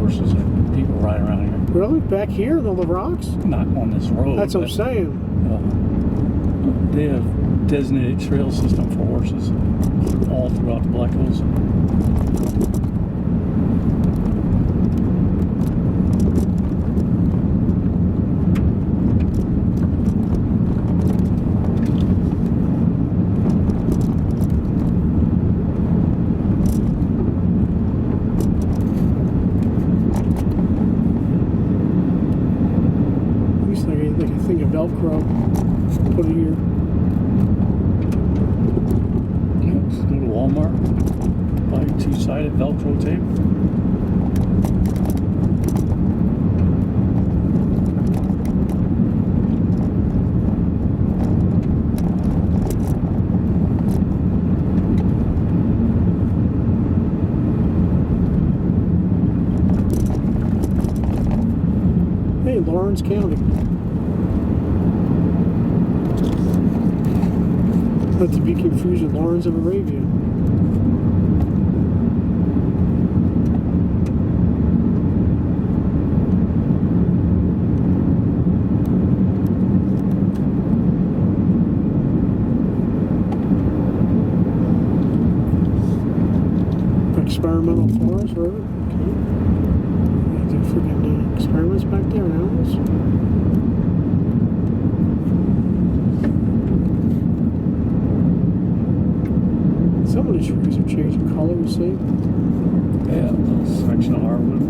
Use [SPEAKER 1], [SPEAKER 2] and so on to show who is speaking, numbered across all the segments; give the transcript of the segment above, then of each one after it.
[SPEAKER 1] horses and people ride around here.
[SPEAKER 2] Really? Back here on the rocks?
[SPEAKER 1] Not on this road.
[SPEAKER 2] That's what I'm saying.
[SPEAKER 1] They have designated trail system for horses all throughout the Black Hills.
[SPEAKER 2] Like a thing of Velcro. Put it here.
[SPEAKER 1] Just go to Walmart, buy two-sided Velcro tape.
[SPEAKER 2] Hey, Lawrence County. Not to be confused with Lawrence of Arabia. Experimental forest, right? Okay. They do freaking experiments back there on animals. Some of the trees are changing color, you see?
[SPEAKER 1] Yeah, a little section of hardwood.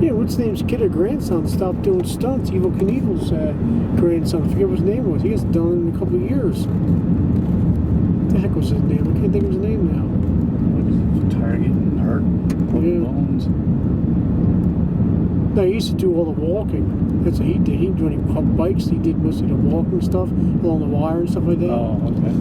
[SPEAKER 2] What's his name's kid or grandson stopped doing stunts. Evel Knievel's grandson. I forget what his name was. He hasn't done it in a couple of years. What the heck was his name? I can't think of his name now.
[SPEAKER 1] Tired of getting hurt.
[SPEAKER 2] Yeah.
[SPEAKER 1] Bones.
[SPEAKER 2] No, he used to do all the walking. That's what he did. He didn't do any bikes. He did most of the walking stuff along the wire and stuff like that.
[SPEAKER 1] Oh, okay.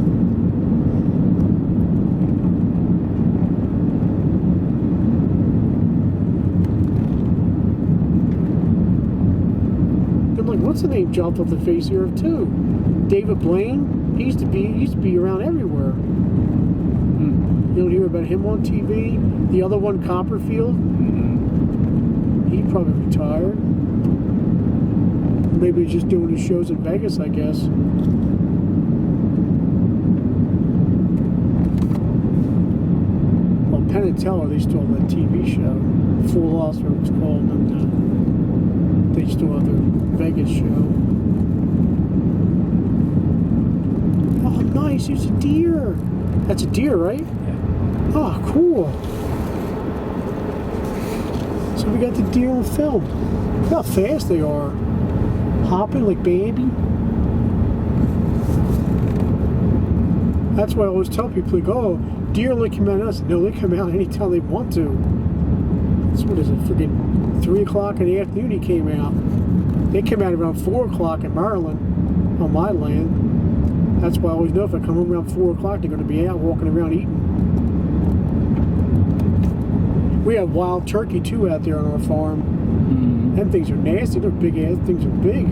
[SPEAKER 2] What's the name dropped off the face here too? David Blaine. He used to be around everywhere. You don't hear about him on TV. The other one, Copperfield. He probably retired. Maybe he's just doing his shows in Vegas, I guess. Well, Penn and Teller, they still have that TV show. Full Loss, what it was called, and they still have their Vegas show. Oh, nice. There's a deer. That's a deer, right?
[SPEAKER 1] Yeah.
[SPEAKER 2] Oh, cool. So we got the deer on film. Look how fast they are. Hopping like baby. That's why I always tell people, like, oh, deer only come out at us. No, they come out anytime they want to. That's what is it? Freaking 3 o'clock in the afternoon he came out. They came out around 4 o'clock in Maryland, on my land. That's why I always know if I come home around 4 o'clock, they're going to be out walking around eating. We have wild turkey too out there on our farm. Them things are nasty. They're big ass. Things are big.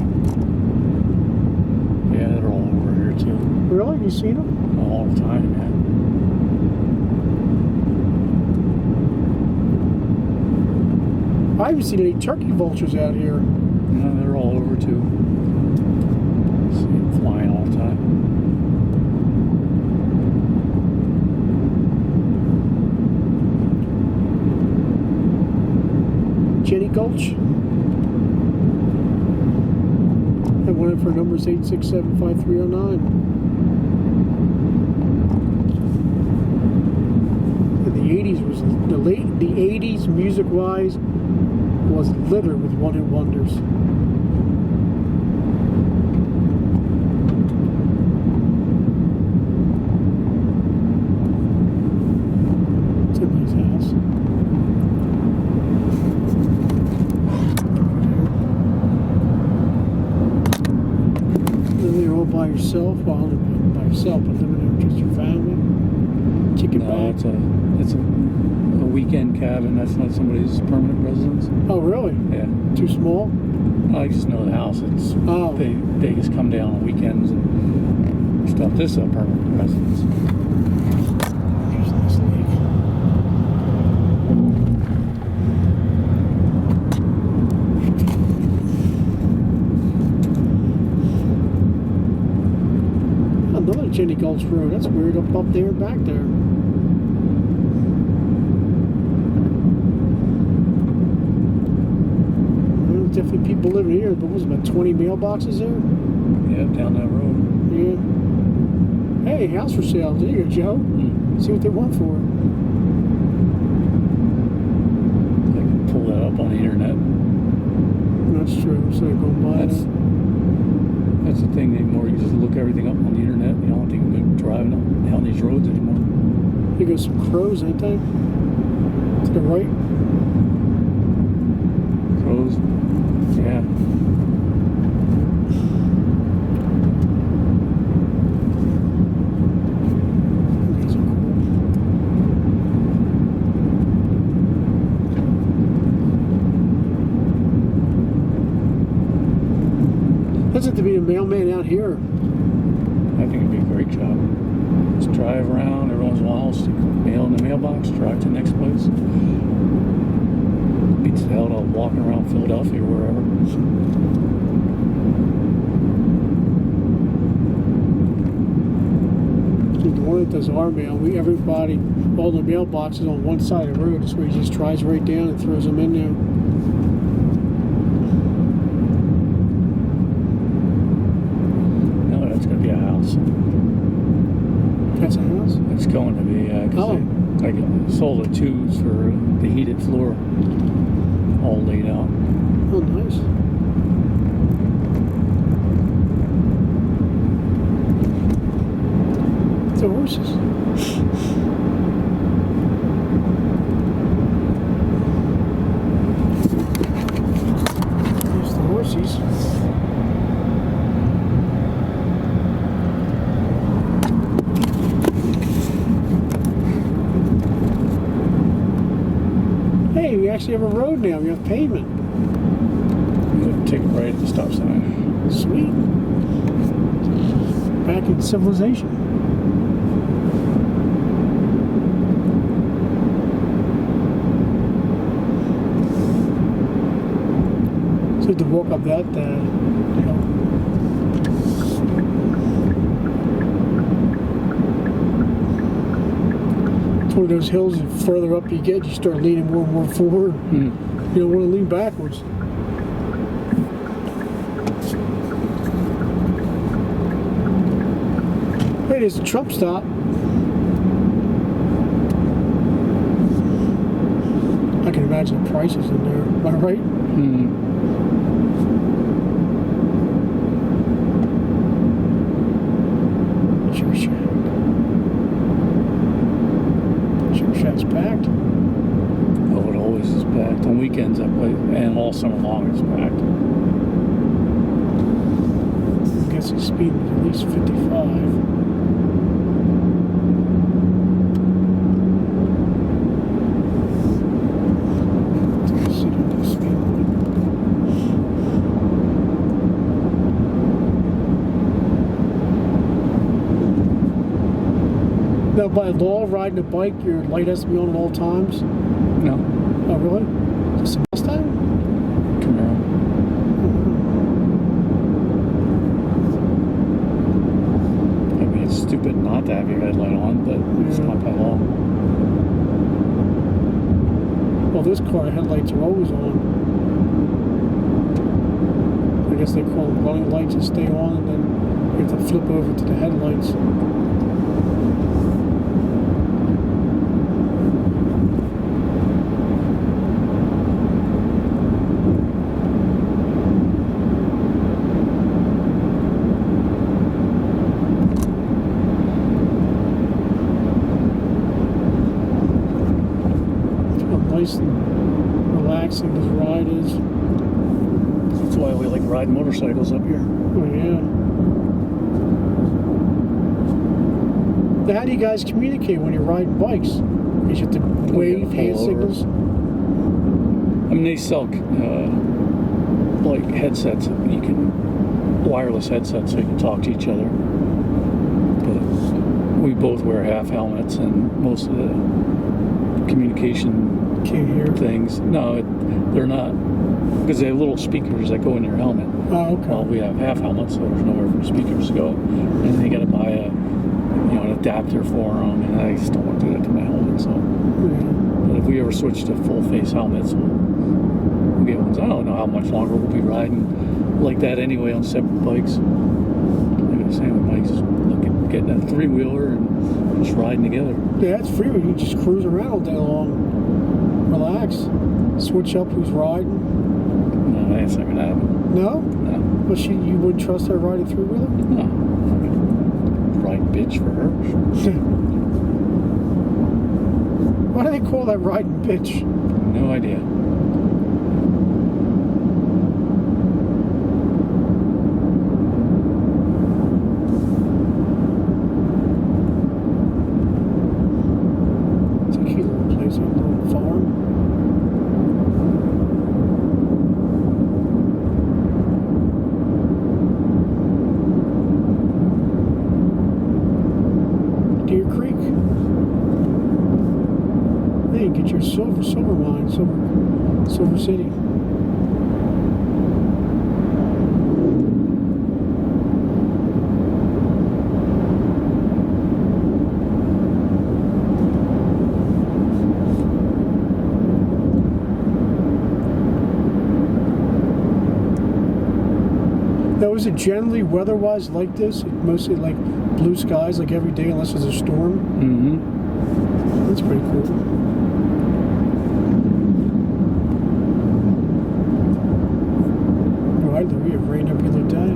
[SPEAKER 1] Yeah, they're all over here too.
[SPEAKER 2] Really? You seen them?
[SPEAKER 1] All the time, man.
[SPEAKER 2] I haven't seen any turkey vultures out here.
[SPEAKER 1] No, they're all over too. See them flying all the time.
[SPEAKER 2] Jenny Gulch. I went in for numbers 867-5309. In the 80s was the 80s music wise was littered with one-hit wonders. It's a nice house. by yourself? Well, not by yourself, but living there with just your family? Chicken
[SPEAKER 1] No,
[SPEAKER 2] back?
[SPEAKER 1] it's a weekend cabin. That's not somebody's permanent residence.
[SPEAKER 2] Oh, really?
[SPEAKER 1] Yeah.
[SPEAKER 2] Too small?
[SPEAKER 1] I just know the house. It's
[SPEAKER 2] Oh.
[SPEAKER 1] they just come down on weekends and stuff. This is a permanent residence.
[SPEAKER 2] Here's this lake. Another Jenny Gulch Road. That's weird. Up there and back there. Well, definitely people living here. But was it about 20 mailboxes there?
[SPEAKER 1] Yeah, down that road.
[SPEAKER 2] Yeah. Hey, house for sale. There you go, Joe. See what they want for it.
[SPEAKER 1] I can pull that up on the internet.
[SPEAKER 2] That's true. So they go buy it.
[SPEAKER 1] That's the thing anymore. You just look everything up on the internet. You don't even go driving up down these roads anymore.
[SPEAKER 2] Here goes some crows, ain't they? To the right.
[SPEAKER 1] Crows. Yeah.
[SPEAKER 2] These are cool. Does it to be a mailman out here?
[SPEAKER 1] I think it'd be a great job. Just drive around every once in a while, stick mail in the mailbox, drive to the next place. Beats the hell out of walking around Philadelphia or wherever.
[SPEAKER 2] The one that does our mail, everybody, all the mailboxes on one side of the road. That's where he just drives right down and throws them in there.
[SPEAKER 1] No, that's going to be a house.
[SPEAKER 2] That's a house?
[SPEAKER 1] It's going to be, because they sold the tubes for the heated floor all laid out.
[SPEAKER 2] Oh, nice. The horses. There's the horses. Hey, we actually have a road now. We have pavement.
[SPEAKER 1] Take it right at the stop sign.
[SPEAKER 2] Sweet. Back in civilization. So to walk up that, it's one of those hills. The further up you get, you start leaning more and more forward. You don't want to lean backwards. Hey, there's a Trump stop. I can imagine the prices in there. Am I right? Sugar Shack. Sugar Shack's packed.
[SPEAKER 1] Oh, it always is packed. On weekends, that place, and all summer long, it's packed.
[SPEAKER 2] I guess the speed was at least 55. Now, by law, riding a bike, your light has to be on at all times?
[SPEAKER 1] No.
[SPEAKER 2] Oh, really? Just a Mustang?
[SPEAKER 1] Camaro. I mean, it's stupid not to have your headlight on, but it's not by law.
[SPEAKER 2] Well, this car headlights are always on. I guess they call them running lights that stay on, and then you have to flip over to the headlights. Nice and relaxing this ride is.
[SPEAKER 1] That's why we like riding motorcycles up here.
[SPEAKER 2] Oh, yeah. Now, how do you guys communicate when you're riding bikes? You have to wave, hand signals?
[SPEAKER 1] I mean, they sell like headsets. You can wireless headsets so you can talk to each other. But we both wear half helmets, and most of the communication
[SPEAKER 2] Can't hear
[SPEAKER 1] things. No, they're not, because they have little speakers that go in your helmet.
[SPEAKER 2] Oh, okay.
[SPEAKER 1] Well, we have half helmets, so there's nowhere for the speakers to go, and they got to buy an adapter for them, and I just don't want to do that to my helmet. So, but if we ever switch to full face helmets, we'll get ones. I don't know how much longer we'll be riding like that anyway on separate bikes. Like I was saying with Mike's, getting a 3-wheeler and just riding together.
[SPEAKER 2] Yeah, it's free. You can just cruise around all day long. Relax. Switch up who's riding.
[SPEAKER 1] No, that's not gonna happen.
[SPEAKER 2] No?
[SPEAKER 1] No.
[SPEAKER 2] But you wouldn't trust her riding 3-wheeler?
[SPEAKER 1] No. Ride bitch for her.
[SPEAKER 2] Why do they call that riding bitch?
[SPEAKER 1] No idea.
[SPEAKER 2] It's a cute little place, a little farm. Deer Creek. Hey, get your silver mine, Silver City. Now, is it generally weather-wise like this? Mostly like blue skies, like every day, unless there's a storm?
[SPEAKER 1] Mm-hmm.
[SPEAKER 2] That's pretty cool. Right, we have rain every other day.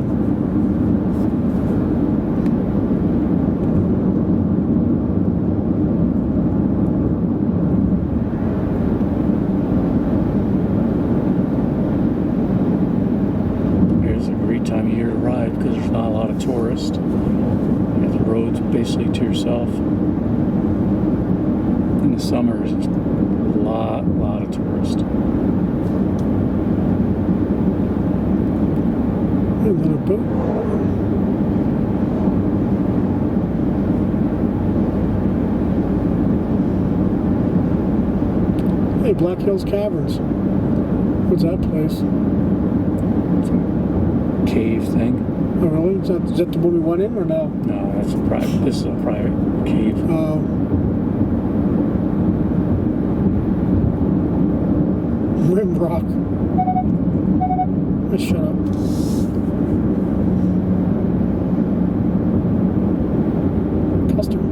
[SPEAKER 1] Here's a great time of year to ride because there's not a lot of tourists. You have the roads basically to yourself. In the summer, there's a lot of tourists.
[SPEAKER 2] Another boat. Hey, Black Hills Caverns. What's that place?
[SPEAKER 1] It's a cave thing.
[SPEAKER 2] Oh, really? Is that the one we went in or no?
[SPEAKER 1] No, that's a private. This is a private cave.
[SPEAKER 2] Rimrock. Shut up. Customer.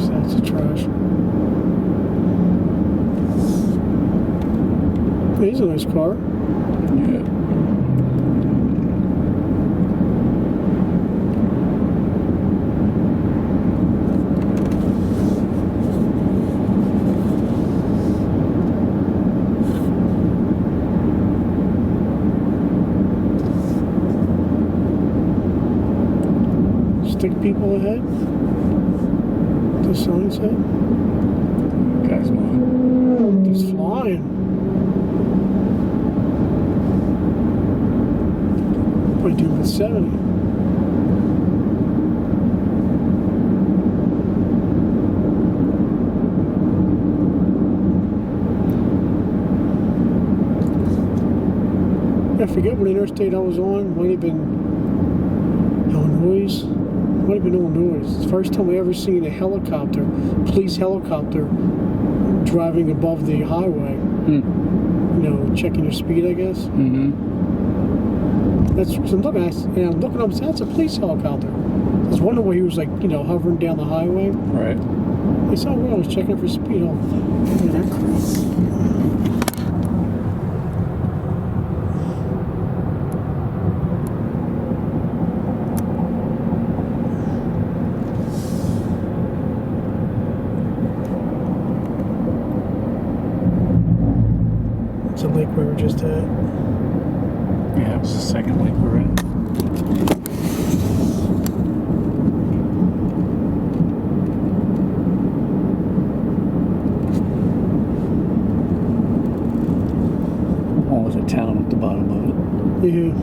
[SPEAKER 2] That's a trash. Hey, he's a nice car.
[SPEAKER 1] Yeah.
[SPEAKER 2] Stick people ahead. The sign said.
[SPEAKER 1] Guy's mine.
[SPEAKER 2] He's flying. Probably do with 70. I forget what interstate I was on. Might have been Illinois. Might have been Illinois. It's the first time I ever seen a helicopter, police helicopter, driving above the highway. You know, checking your speed, I guess.
[SPEAKER 1] Mm-hmm.
[SPEAKER 2] That's what I'm looking at. And I'm looking up. That's a police helicopter. was wondering why he was like, hovering down the highway.
[SPEAKER 1] Right.
[SPEAKER 2] I saw where I was checking for speed. Oh, look at that crap. It's a lake we were just at.
[SPEAKER 1] Yeah, it was the second lake we're at. Oh, there's a town at the bottom of it.
[SPEAKER 2] Yeah.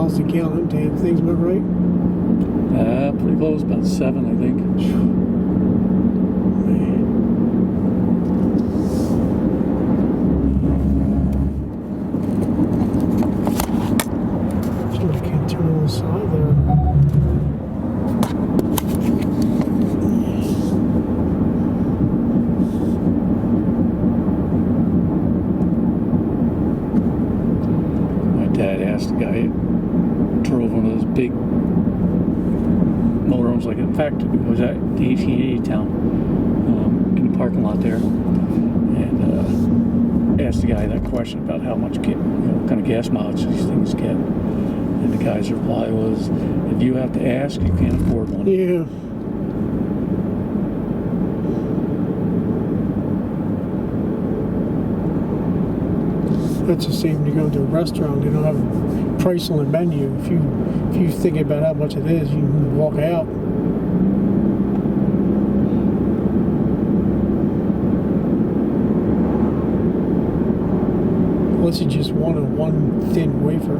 [SPEAKER 2] A gallon, damn things, am I right?
[SPEAKER 1] Pretty close, about 7, I think. Somebody can't turn on the side there. My dad asked the guy, drove one of those big motorhomes, like in fact it was at the 1880 town, in the parking lot there, and asked the guy that question about how much what kind of gas mileage these things get, and the guy's reply was, if you have to ask, you can't afford one.
[SPEAKER 2] Yeah. That's the same when you go to a restaurant. They don't have a price on the menu. If you think about how much it is, you can walk out. Unless you just want one thin wafer.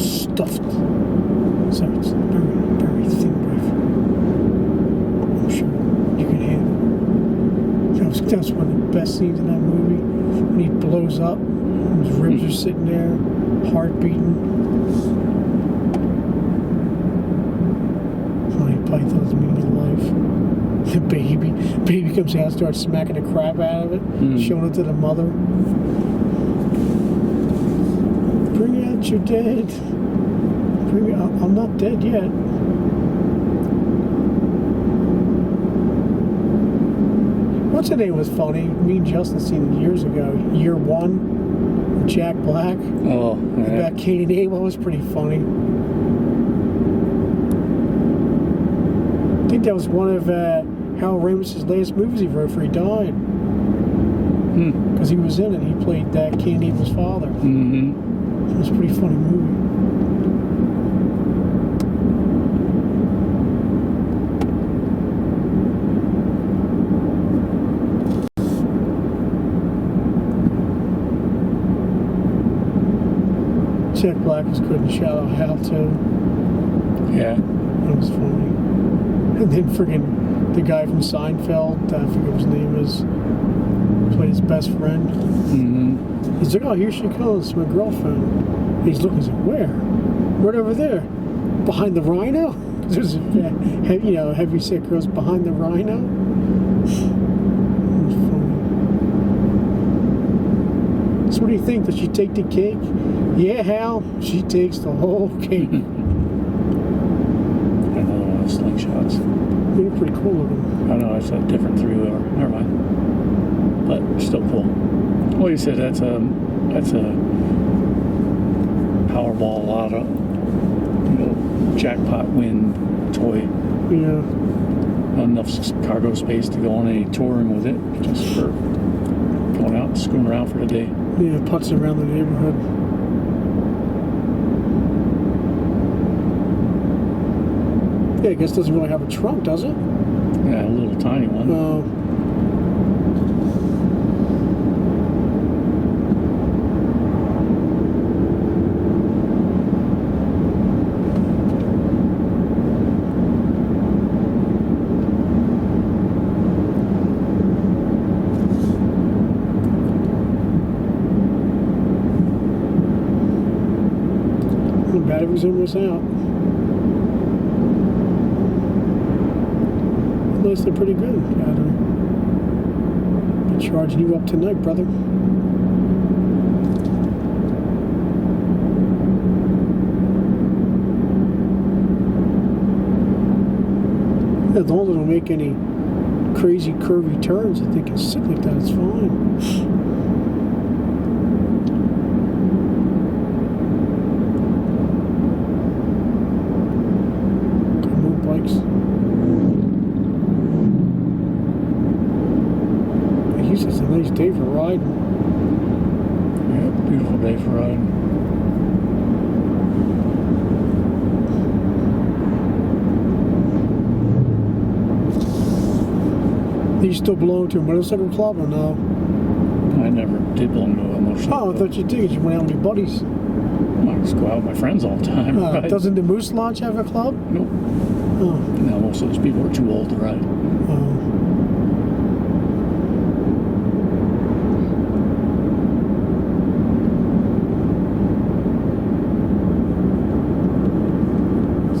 [SPEAKER 2] Stuffed. So it's very, very thin wafer. I'm sure you can handle it. That's one of the best scenes in that movie. When he blows up, his ribs are sitting there, heart beating. Monty Python's meaning of life. The baby comes out and starts smacking the crap out of it, showing it to the mother. Bring out your dead. I'm not dead yet. What's her name was funny? Me and Justin seen it years ago. Year One, Jack Black.
[SPEAKER 1] Oh, yeah.
[SPEAKER 2] About Cain and Abel was pretty funny. I think that was one of Harold Ramis's latest movies he wrote before he died. Because he was in it. He played Cain and Abel's father.
[SPEAKER 1] Mm-hmm.
[SPEAKER 2] It was a pretty funny movie. Jack Black was good in Shallow Hal too.
[SPEAKER 1] Yeah.
[SPEAKER 2] That was funny. And then friggin' the guy from Seinfeld, I forget what his name is, played his best friend.
[SPEAKER 1] Mm-hmm.
[SPEAKER 2] He's like, oh, here she comes, my girlfriend. And he's looking, he's like, where? Right over there. Behind the rhino? There's a heavy set girls behind the rhino. It was funny. So what do you think? Does she take the cake? Yeah, Hal, she takes the whole cake.
[SPEAKER 1] Another one of those slingshots.
[SPEAKER 2] They're pretty cool looking.
[SPEAKER 1] I know, it's a different 3-wheeler. Never mind. But still cool. Well, you said that's a Powerball Lotto, jackpot win toy.
[SPEAKER 2] Yeah.
[SPEAKER 1] Not enough cargo space to go on any touring with it, just for going out and screwing around for the day.
[SPEAKER 2] Yeah, putzing around the neighborhood. Yeah, I guess it doesn't really have a trunk, does it?
[SPEAKER 1] Yeah, a little tiny one.
[SPEAKER 2] Batteries almost out. Lasted pretty good, battery. Been charging you up tonight, brother. As long as they don't make any crazy curvy turns, if they can sit like that, it's fine. More bikes. It's a nice day for riding.
[SPEAKER 1] Yeah, beautiful day for riding.
[SPEAKER 2] Do you still belong to a motorcycle club or no?
[SPEAKER 1] I never did belong to a motorcycle
[SPEAKER 2] Oh, I thought you did. You went out with your buddies.
[SPEAKER 1] I just go out with my friends all the time. Right?
[SPEAKER 2] Doesn't the Moose Lodge have a club?
[SPEAKER 1] Nope.
[SPEAKER 2] Oh.
[SPEAKER 1] No, most of those people are too old to ride.
[SPEAKER 2] Oh.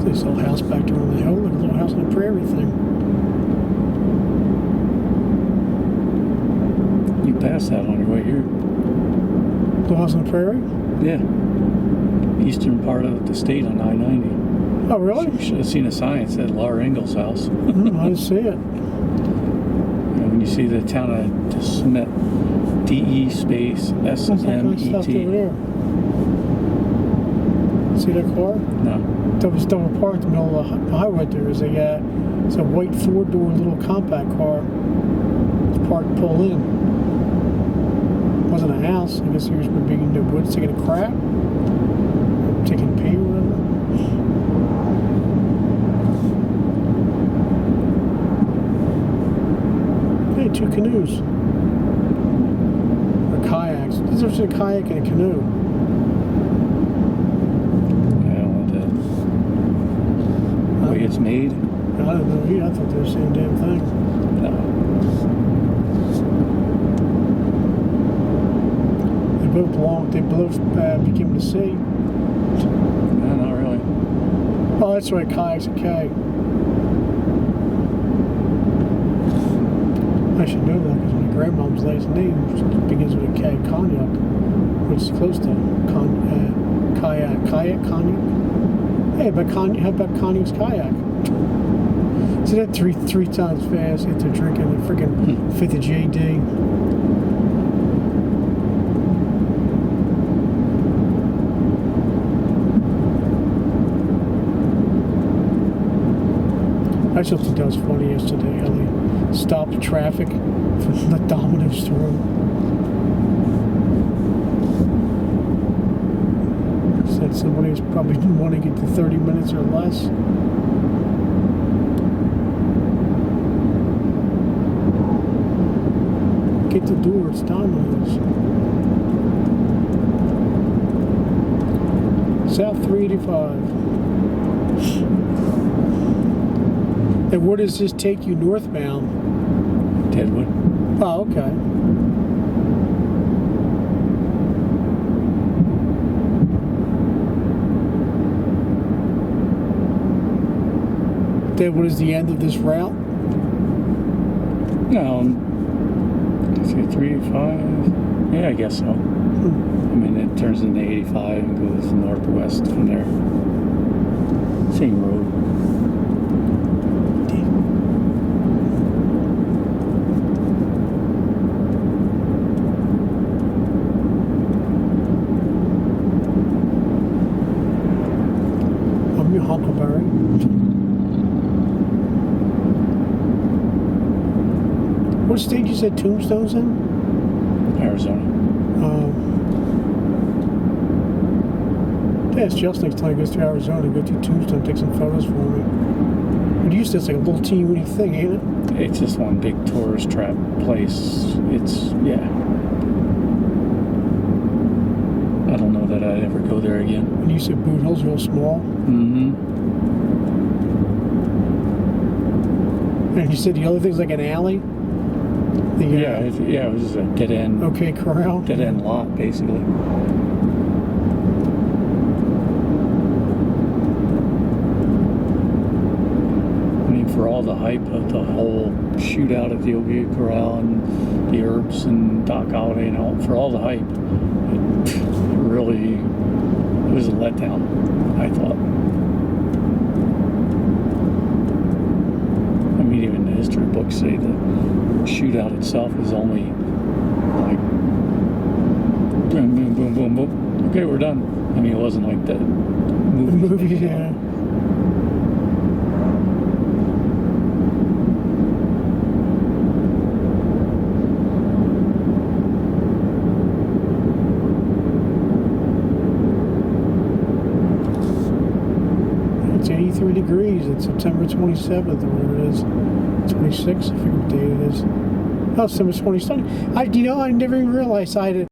[SPEAKER 2] This little house back there on the hill, like a little house on the prairie thing.
[SPEAKER 1] You passed that on your way here.
[SPEAKER 2] Little house on the prairie?
[SPEAKER 1] Yeah. Eastern part of the state on I-90.
[SPEAKER 2] Oh, really?
[SPEAKER 1] You should have seen a sign that said Laura Ingalls house.
[SPEAKER 2] I didn't see it.
[SPEAKER 1] And when you see the town of DeSmet, D-E space
[SPEAKER 2] What's that kind of stuff over
[SPEAKER 1] S-M-E-T.
[SPEAKER 2] there? See that car?
[SPEAKER 1] No.
[SPEAKER 2] That was double parked in the middle of the highway. There is it's a white 4-door little compact car. It's parked pull in. It wasn't a house. I guess he was being in the woods taking a crap, taking a pee or whatever. Hey, 2 canoes. Or kayaks. There's a kayak and a canoe.
[SPEAKER 1] It's made.
[SPEAKER 2] I don't know. I thought they were the same damn thing.
[SPEAKER 1] No.
[SPEAKER 2] They both belong. They both became the sea.
[SPEAKER 1] No, not really.
[SPEAKER 2] Oh, that's right. Kayak's a K. I should know that because my grandmom's last name begins with a K. Cognac, which is close to kayak. Kayak, cognac. Hey, how about Connie's kayak? See that three times fast after drinking a freaking 5th of JD. I just thought that was funny yesterday how they stopped traffic from the Domino's through. Said somebody was probably wanting to get to 30 minutes or less. Get the door, it's Domino's. South 385. And where does this take you northbound?
[SPEAKER 1] Deadwood.
[SPEAKER 2] Oh, okay. Deadwood is the end of this route?
[SPEAKER 1] No. Let's see, 385. Yeah, I guess so. I mean, it turns into 85 and goes northwest from there. Same road.
[SPEAKER 2] I'm your Huckleberry. What state you said Tombstone's in?
[SPEAKER 1] Arizona.
[SPEAKER 2] Yeah, it's just next time I goes to Arizona, go to Tombstone, take some photos for me. But you said it's like a little teeny thing, ain't it?
[SPEAKER 1] It's just one big tourist trap place. It's, yeah. I don't know that I'd ever go there again.
[SPEAKER 2] And you said Boot Hill's real small.
[SPEAKER 1] Mm-hmm.
[SPEAKER 2] And you said the other thing's like an alley?
[SPEAKER 1] It was just a dead end.
[SPEAKER 2] Okay, corral.
[SPEAKER 1] Dead end lot, basically. for all the hype of the whole shootout at the Ogia Corral and the Herbs and Doc Holliday and all, for all the hype, it really was a letdown, I thought. I mean, even the history books say the shootout itself was only like boom, boom, boom, boom, boom. Okay, we're done. I mean, it wasn't like the movie.
[SPEAKER 2] Yeah. It's 83 degrees. It's September 27th or whatever it is. 26th, I forget what day it is. Oh, September 27th. I never even realized I had